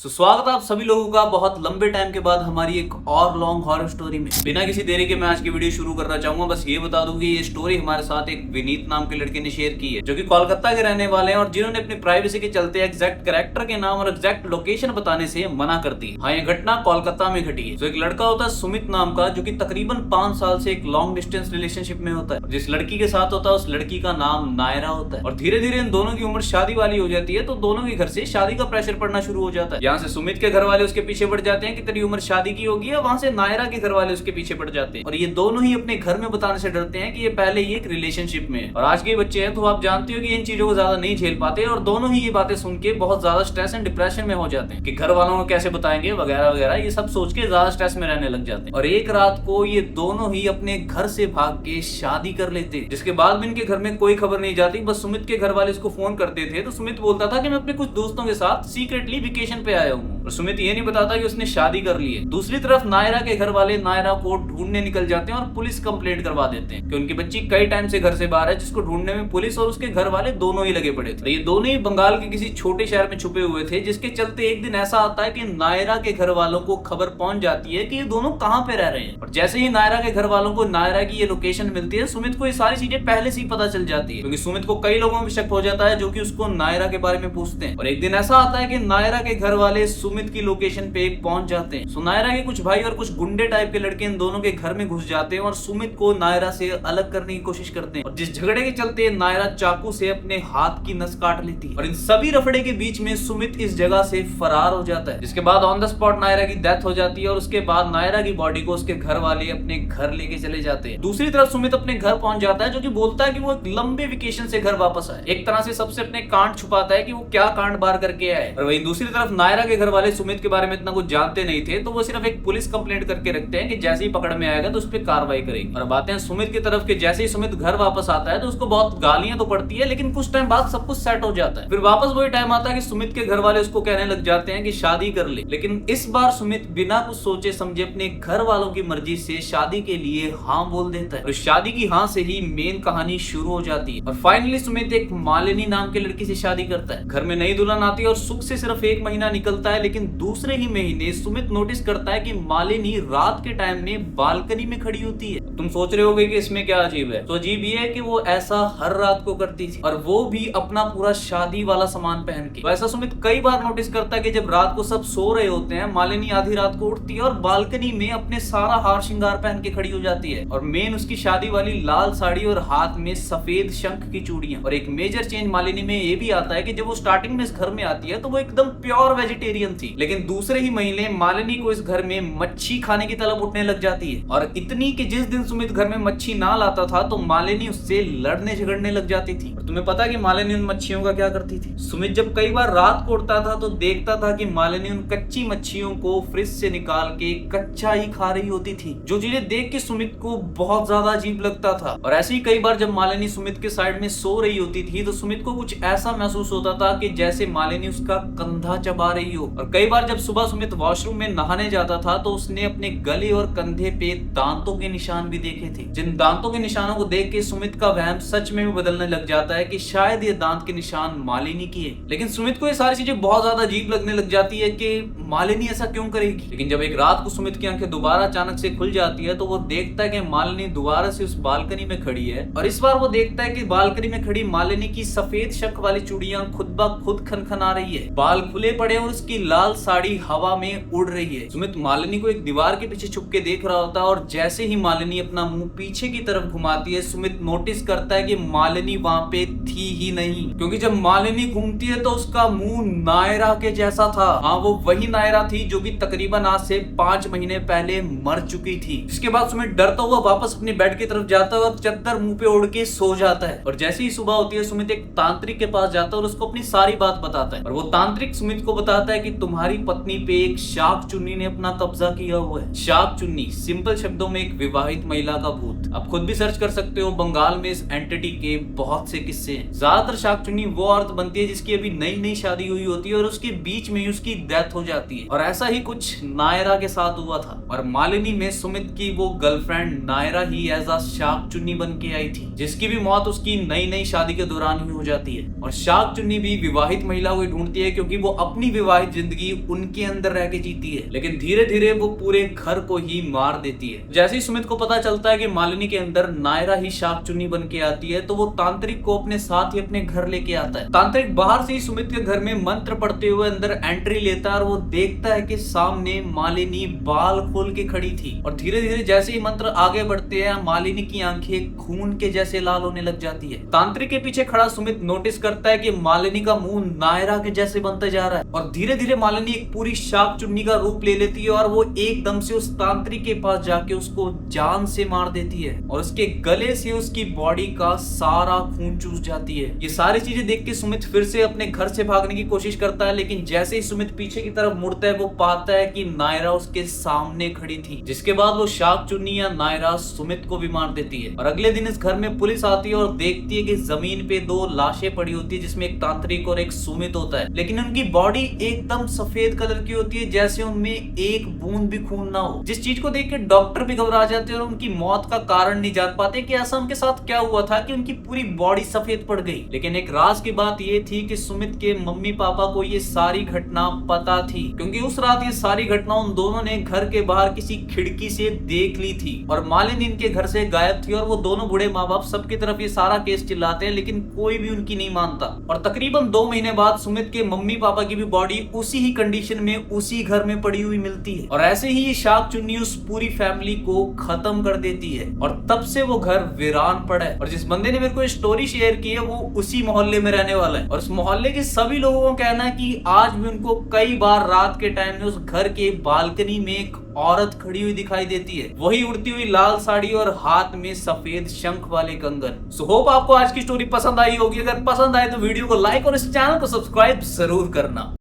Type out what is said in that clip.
स्वागत है आप सभी लोगों का बहुत लंबे टाइम के बाद हमारी एक और लॉन्ग हॉरर स्टोरी में। बिना किसी देरी के मैं आज की वीडियो शुरू करना चाहूंगा। बस ये बता दूं कि ये स्टोरी हमारे साथ एक विनीत नाम के लड़के ने शेयर की है, जो कि कोलकाता के रहने वाले हैं और जिन्होंने अपनी प्राइवेसी के चलते एग्जैक्ट कैरेक्टर के नाम और एग्जैक्ट लोकेशन बताने से मना कर दी। हाँ, ये घटना कोलकाता में घटी है। तो एक लड़का होता है सुमित नाम का, जो की तकरीबन 5 साल से एक लॉन्ग डिस्टेंस रिलेशनशिप में होता है। जिस लड़की के साथ होता है उस लड़की का नाम नायरा होता है और धीरे धीरे इन दोनों की उम्र शादी वाली हो जाती है। तो दोनों के घर से शादी का प्रेशर पड़ना शुरू हो जाता है। यहाँ से सुमित के घर वाले उसके पीछे पड़ जाते हैं कि तेरी उम्र शादी की होगी है। वहां से नायरा के घर वाले उसके पीछे पड़ जाते हैं और ये दोनों ही अपने घर में बताने से डरते हैं कि ये पहले ही एक रिलेशनशिप में है। और आज के बच्चे हैं तो आप जानते हो कि इन चीजों को ज्यादा नहीं झेल पाते और दोनों ही ये बातें सुन के बहुत ज्यादा स्ट्रेस एंड डिप्रेशन में हो जाते हैं कि घर वालों को कैसे बताएंगे वगैरह वगैरह। ये सब सोच के ज्यादा स्ट्रेस में रहने लग जाते हैं और एक रात को ये दोनों ही अपने घर से भाग के शादी कर लेते हैं, जिसके बाद भी इनके घर में कोई खबर नहीं जाती। बस सुमित के घर वाले इसको फोन करते थे तो सुमित बोलता था कि मैं अपने कुछ दोस्तों के साथ सीक्रेटली वेकेशन पे आया हूँ और सुमित ये नहीं बताता कि उसने शादी कर ली है। दूसरी तरफ नायरा के घर वाले नायरा को ढूंढने निकल जाते हैं और पुलिस कंप्लेंट करवा देते हैं कि उनकी बच्ची कई टाइम से घर से बाहर है, जिसको ढूंढने में पुलिस और उसके घर वाले दोनों ही लगे पड़े थे। ये दोनों ही बंगाल के किसी छोटे शहर में छुपे हुए थे, जिसके चलते एक दिन ऐसा आता है कि नायरा के घर वालों को खबर पहुंच जाती है कि ये दोनों कहाँ पे रह रहे हैं। और जैसे ही नायरा के घर वालों को नायरा की ये लोकेशन मिलती है, सुमित को ये सारी चीजें पहले से ही पता चल जाती है, क्योंकि सुमित को कई लोगों में शक हो जाता है जो कि उसको नायरा के बारे में पूछते हैं। और एक दिन ऐसा आता है कि नायरा के घर वाले सुमित की लोकेशन पे पहुंच जाते हैं। नायरा के कुछ भाई और कुछ गुंडे टाइप के लड़के इन दोनों के घर में घुस जाते हैं और सुमित को नायरा से अलग करने की कोशिश करते हैं। और जिस झगड़े के चलते नायरा चाकू से अपने हाथ की नस काट लेती है और इन सभी रफड़े के बीच में सुमित इस जगह से फरार हो जाता है, जिसके बाद ऑन द स्पॉट नायरा की डेथ हो जाती है और उसके बाद नायरा की बॉडी को उसके घर वाले अपने घर लेके चले जाते हैं। दूसरी तरफ सुमित अपने घर पहुंच जाता है, जो कि बोलता है कि वो एक लंबे वेकेशन से घर वापस आए। एक तरह से सबसे अपने कांड छुपाता है कि वो क्या कांड बाहर करके आए। और वहीं दूसरी तरफ नायरा के घर वाले सुमित के बारे में इतना कुछ जानते नहीं थे, तो वो सिर्फ एक पुलिस कंप्लेंट करके रखते हैं कि जैसे ही पकड़ में आएगा तो उस पर कार्रवाई करेंगे। और बातें सुमित की तरफ के जैसे ही सुमित घर वापस आता है तो उसको बहुत गालियां तो पड़ती है, लेकिन कुछ टाइम बाद सब कुछ सेट हो जाता है। फिर वापस वही टाइम आता है कि सुमित के घर वाले उसको कहने लग जाते हैं कि शादी कर ले, लेकिन इस बार सुमित बिना कुछ सोचे समझे अपने घर वालों की मर्जी से शादी के लिए हाँ बोल देता है। और शादी की हाँ से ही मेन कहानी शुरू हो जाती है और फाइनली सुमित एक मालिनी नाम के लड़की से शादी करता है। घर में नई दुल्हन आती है और सुख से सिर्फ 1 महीना निकलता है, लेकिन दूसरे ही महीने सुमित नोटिस करता है कि मालिनी रात के टाइम में बालकनी में खड़ी होती है। तुम सोच रहे होगे कि इसमें क्या अजीब है, तो अजीब ये है कि वो ऐसा हर रात को करती थी और वो भी अपना पूरा शादी वाला सामान पहन के। तो ऐसा सुमित कई बार नोटिस करता है कि जब रात को सब सो रहे होते हैं, मालिनी आधी रात को उठती है और बालकनी में अपने सारा हार श्रृंगार पहन के खड़ी हो जाती है और मेन उसकी शादी वाली लाल साड़ी और हाथ में सफेद शंख की चूड़ियां। और एक मेजर चेंज मालिनी में ये भी आता है कि जब वो स्टार्टिंग में इस घर में आती है तो वो एकदम प्योर वेजिटेरियन थी, लेकिन दूसरे ही महीने मालिनी को इस घर में मच्छी खाने की तलब उठने लग जाती है। और इतनी कि जिस दिन सुमित घर में मच्छी ना लाता था तो मालिनी उससे लड़ने झगड़ने लग जाती थी। और तुम्हें पता है कि मालिनी उन मच्छियों का क्या करती थी? सुमित जब कई बार रात को उठता था तो देखता था कि मालिनी उन कच्ची मच्छियों को फ्रिज से निकाल के कच्चा ही खा रही होती थी, जो चीजें देख के सुमित को बहुत ज्यादा अजीब लगता था। और ऐसे ही कई बार जब मालिनी सुमित के साइड में सो रही होती थी तो सुमित को कुछ ऐसा महसूस होता था कि जैसे मालिनी उसका कंधा चबा रही हो। और कई बार जब सुबह सुमित वॉशरूम में नहाने जाता था तो उसने अपने गले और कंधे पे दांतों के निशान भी देखे थे, जिन दांतों के निशानों को देख के सुमित का वहम सच में भी बदलने लग जाता है कि शायद ये दांत के निशान मालिनी की है। लेकिन सुमित को ये सारी चीजें बहुत ज्यादा अजीब लगने लग जाती है कि मालिनी ऐसा क्यों करेगी। लेकिन जब एक रात को सुमित की आंखें दोबारा अचानक से खुल जाती है तो वो देखता है कि मालिनी दोबारा से उस बालकनी में खड़ी है और इस बार वो देखता है कि बालकनी में खड़ी मालिनी की सफेद शंख वाली चूड़ियां खुद ब खुद खनखना रही है, बाल खुले पड़े और उसकी लाल साड़ी हवा में उड़ रही है। सुमित मालिनी को एक दीवार के पीछे छुप के देख रहा होता है और जैसे ही मालिनी अपना मुंह पीछे की तरफ घुमाती है, सुमित नोटिस करता है कि मालिनी वहां पे थी ही नहीं, क्योंकि जब मालिनी घूमती है तो उसका मुंह नायरा के जैसा था। हाँ, वो वही नायरा थी जो कि तकरीबन आज से 5 महीने पहले मर चुकी थी। इसके बाद सुमित डरता हुआ वापस अपने बेड की तरफ जाता है और चद्दर मुंह पे ओढ़ के सो जाता है। और जैसे ही सुबह होती है सुमित एक तांत्रिक के पास जाता है और उसको अपनी सारी बात बताता है और वो तांत्रिक सुमित को बताता है कि तुम्हारी पत्नी पे एक शाक चुन्नी ने अपना कब्जा किया हुआ है। शाक चुन्नी सिंपल शब्दों में एक विवाहित महिला का भूत। आप खुद भी सर्च कर सकते हो, बंगाल में इस एंटिटी के बहुत से किस्से हैं। ज्यादातर शाकचुन्नी वो औरत बनती है जिसकी अभी नई नई शादी हुई होती है और उसके बीच में ही उसकी डेथ हो जाती है। और ऐसा ही कुछ नायरा के साथ हुआ था और मालिनी में सुमित की वो गर्लफ्रेंड नायरा ही एज अ शाकचुन्नी बन के आई थी, जिसकी भी मौत उसकी नई नई शादी के दौरान ही हो जाती है। और शाकचुन्नी भी विवाहित महिला को ढूंढती है क्योंकि वो अपनी विवाहित जिंदगी उनके अंदर रह के जीती है, लेकिन धीरे धीरे वो पूरे घर को ही मार देती है। जैसे ही सुमित को पता चलता है कि मालिनी के अंदर नायरा ही शाकचुन्नी बन के आती है तो वो तांत्रिक को अपने साथ ही अपने घर लेके आता है। तांत्रिक बाहर से ही सुमित के घर में मंत्र पढ़ते हुए अंदर एंट्री लेता है और वो देखता है कि सामने मालिनी बाल खोल के खड़ी थी। और धीरे धीरे जैसे ही मंत्र आगे बढ़ते हैं मालिनी की आंखें खून के जैसे लाल होने लग जाती है। तांत्रिक के पीछे खड़ा सुमित नोटिस करता है कि मालिनी का मुंह नायरा के जैसे बनता जा रहा है और धीरे धीरे मालिनी एक पूरी शाकचुन्नी का रूप ले लेती है और वो एकदम से उस तांत्रिक के पास जाके उसको जान से मार देती है और उसके गले से उसकी बॉडी का सारा खून चूस जाती है। ये सारी चीजें देख के सुमित फिर से अपने घर से भागने की कोशिश करता है, लेकिन जैसे ही सुमित पीछे की तरफ मुड़ता है वो पाता है कि नायरा उसके सामने खड़ी थी, जिसके बाद वो शाकचुन्नी या नायरा सुमित को भी मार देती है। और अगले दिन इस घर में पुलिस आती है और देखती है कि जमीन पे दो लाशें पड़ी होती है जिसमें एक तांत्रिक और एक सुमित होता है, लेकिन उनकी बॉडी एकदम सफेद कलर की होती है जैसे उनमें एक बूंद भी खून ना हो। जिस चीज को देख के डॉक्टर भी घबरा जाते हैं और उनकी मौत का कारण नहीं जान पाते कि ऐसा उनके साथ क्या हुआ था कि उनकी पूरी बॉडी सफेद पड़ गई। लेकिन एक राज की बात ये थी कि सुमित के मम्मी पापा को ये सारी घटना पता थी, क्योंकि उस रात ये सारी घटना उन दोनों ने घर के बाहर किसी खिड़की से देख ली थी और मालिनी इनके घर से गायब थी। और वो दोनों बूढ़े माँ बाप सबकी तरफ ये सारा केस चिल्लाते हैं, लेकिन कोई भी उनकी नहीं मानता। और तकरीबन 2 महीने बाद सुमित के मम्मी पापा की भी बॉडी उसी ही कंडीशन में उसी घर में पड़ी हुई मिलती है और ऐसे ही ये शाकचुन्नी उस पूरी फैमिली को खत्म कर देती है और तब से वो घर वीरान पड़ा है। और जिस बंदे ने मेरे को स्टोरी शेयर की है वो उसी मोहल्ले में रहने वाला है और उस मोहल्ले के सभी लोगों को कहना है कि आज भी उनको कई बार रात के टाइम में उस घर के बालकनी में एक औरत खड़ी हुई दिखाई देती है, वही उड़ती हुई लाल साड़ी और हाथ में सफेद शंख वाले कंगन। सो होप आपको आज की स्टोरी पसंद आई होगी। अगर पसंद आए तो वीडियो को लाइक और इस चैनल को सब्सक्राइब जरूर करना।